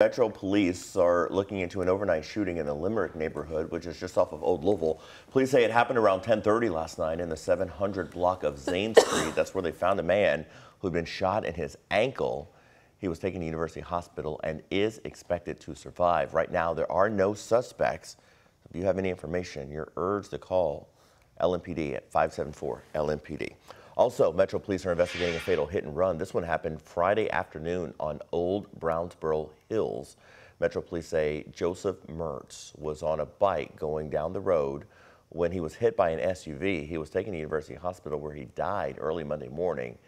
Metro Police are looking into an overnight shooting in the Limerick neighborhood, which is just off of Old Louisville. Police say it happened around 10:30 last night in the 700 block of Zane Street. That's where they found a man who'd been shot in his ankle. He was taken to University Hospital and is expected to survive. Right now, there are no suspects. If you have any information, you're urged to call LMPD at 574-LMPD. Also, Metro Police are investigating a fatal hit and run. This one happened Friday afternoon on Old Brownsboro Hills. Metro Police say Joseph Mertz was on a bike going down the road when he was hit by an SUV. He was taken to University Hospital where he died early Monday morning.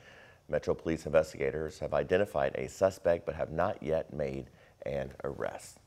Metro Police investigators have identified a suspect but have not yet made an arrest.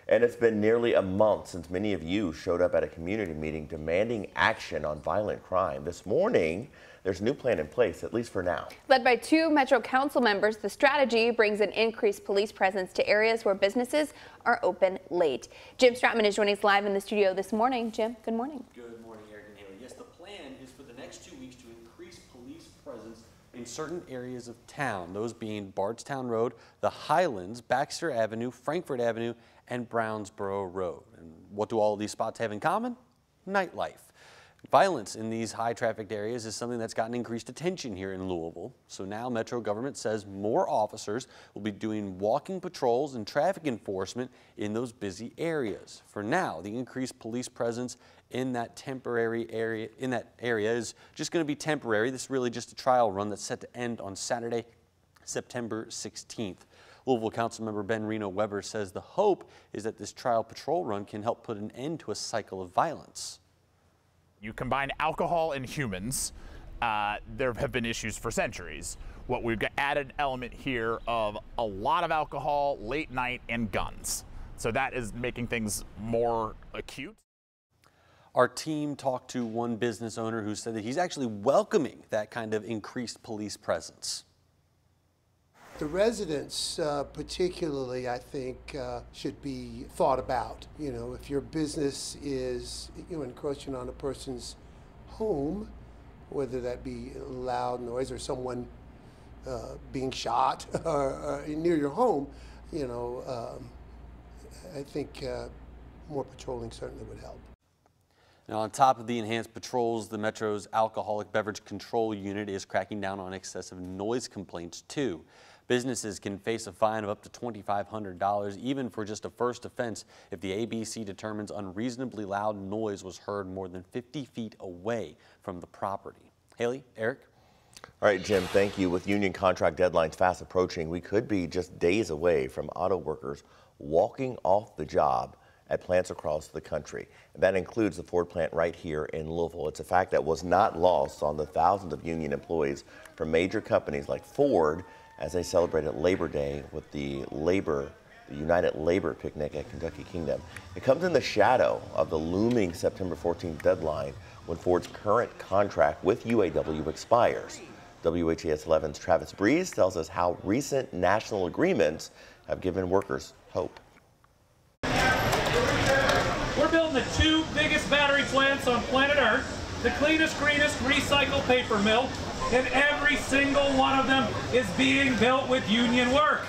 And it's been nearly a month since many of you showed up at a community meeting demanding action on violent crime. This morning, there's a new plan in place, at least for now. Led by 2 Metro Council members, the strategy brings an increased police presence to areas where businesses are open late. Jim Stratman is joining us live in the studio this morning. Jim, good morning. Good morning, Eric and Haley. Yes, the plan is for the next 2 weeks to increase police presence in certain areas of town, those being Bardstown Road, the Highlands, Baxter Avenue, Frankfort Avenue, and Brownsboro Road. And what do all of these spots have in common? Nightlife. Violence in these high-trafficked areas is something that's gotten increased attention here in Louisville. So now Metro government says more officers will be doing walking patrols and traffic enforcement in those busy areas. For now, the increased police presence in that area is just going to be temporary. This is really just a trial run that's set to end on Saturday, September 16th. Louisville Councilmember Ben Reno Weber says the hope is that this trial patrol run can help put an end to a cycle of violence. You combine alcohol and humans, there have been issues for centuries. What we've got added element here of a lot of alcohol, late night, and guns. So that is making things more acute. Our team talked to one business owner who said that he's actually welcoming that kind of increased police presence. The residents particularly, I think, should be thought about. You know, if your business is, encroaching on a person's home, whether that be loud noise or someone being shot or near your home, I think more patrolling certainly would help. Now, on top of the enhanced patrols, the Metro's Alcoholic Beverage Control Unit is cracking down on excessive noise complaints, too. Businesses can face a fine of up to $2,500, even for just a first offense, if the ABC determines unreasonably loud noise was heard more than 50 feet away from the property. Haley, Eric? All right, Jim, thank you. With union contract deadlines fast approaching, we could be just days away from auto workers walking off the job at plants across the country. And that includes the Ford plant right here in Louisville. It's a fact that was not lost on the thousands of union employees from major companies like Ford as they celebrated Labor Day with the United Labor Picnic at Kentucky Kingdom. It comes in the shadow of the looming September 14th deadline when Ford's current contract with UAW expires. WHAS11's Travis Breeze tells us how recent national agreements have given workers hope. We're building the 2 biggest battery plants on planet Earth, the cleanest, greenest recycled paper mill, and every single one of them is being built with union work.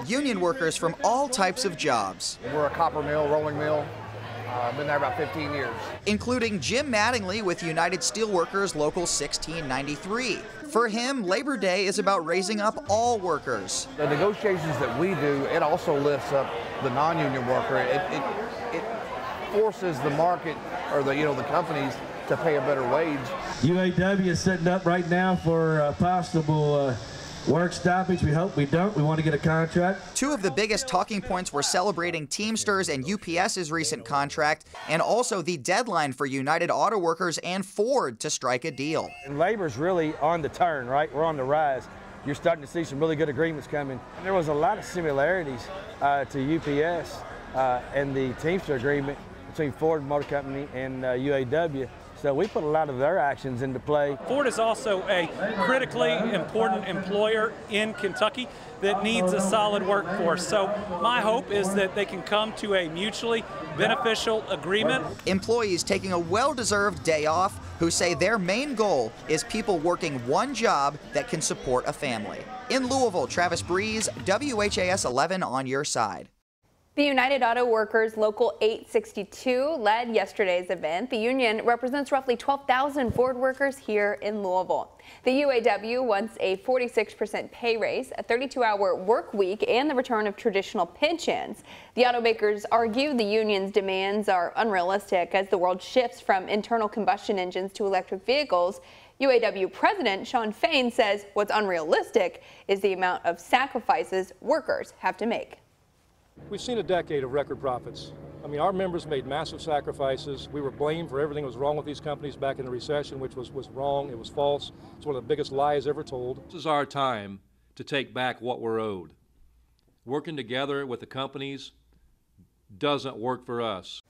Union workers from all types of jobs. We're a copper mill, rolling mill. Been there about 15 years. Including Jim Mattingly with United Steelworkers Local 1693. For him, Labor Day is about raising up all workers. The negotiations that we do, it also lifts up the non-union worker. It forces the market or the companies to pay a better wage. UAW is setting up right now for possible work stoppage. We hope we don't. We want to get a contract. 2 of the biggest talking points were celebrating Teamsters and UPS's recent contract, and also the deadline for United Auto Workers and Ford to strike a deal. And labor's really on the turn, right? We're on the rise. You're starting to see some really good agreements coming. There was a lot of similarities to UPS and the Teamster agreement between Ford Motor Company and UAW. So we put a lot of their actions into play. Ford is also a critically important employer in Kentucky that needs a solid workforce. So my hope is that they can come to a mutually beneficial agreement. Employees taking a well-deserved day off who say their main goal is people working one job that can support a family. In Louisville, Travis Breeze, WHAS 11 on your side. The United Auto Workers Local 862 led yesterday's event. The union represents roughly 12,000 Ford workers here in Louisville. The UAW wants a 46% pay raise, a 32-hour work week, and the return of traditional pensions. The automakers argue the union's demands are unrealistic as the world shifts from internal combustion engines to electric vehicles. UAW President Shawn Fain says what's unrealistic is the amount of sacrifices workers have to make. We've seen a decade of record profits. I mean, our members made massive sacrifices. We were blamed for everything that was wrong with these companies back in the recession, which was wrong. It was false. It's one of the biggest lies ever told. This is our time to take back what we're owed. Working together with the companies doesn't work for us.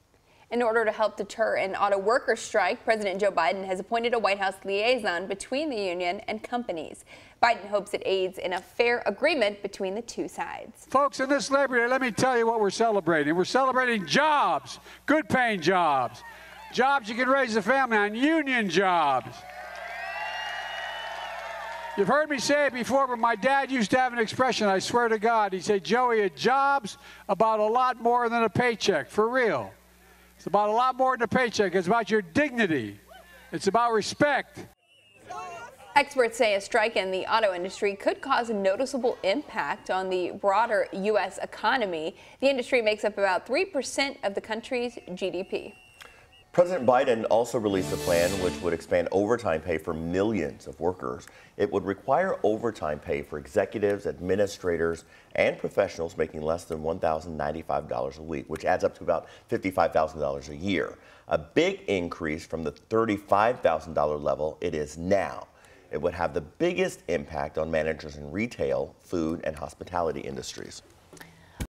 In order to help deter an auto workers strike, President Joe Biden has appointed a White House liaison between the union and companies. Biden hopes it aids in a fair agreement between the two sides. Folks, in this Labor Day, let me tell you what we're celebrating. We're celebrating jobs, good paying jobs, jobs you can raise a family on, union jobs. You've heard me say it before, but my dad used to have an expression, I swear to God. He'd say, Joey, a job's about a lot more than a paycheck, for real. It's about a lot more than a paycheck. It's about your dignity. It's about respect. Experts say a strike in the auto industry could cause a noticeable impact on the broader U.S. economy. The industry makes up about 3% of the country's GDP. President Biden also released a plan which would expand overtime pay for millions of workers. It would require overtime pay for executives, administrators, and professionals making less than $1,095 a week, which adds up to about $55,000 a year. A big increase from the $35,000 level it is now. It would have the biggest impact on managers in retail, food, and hospitality industries.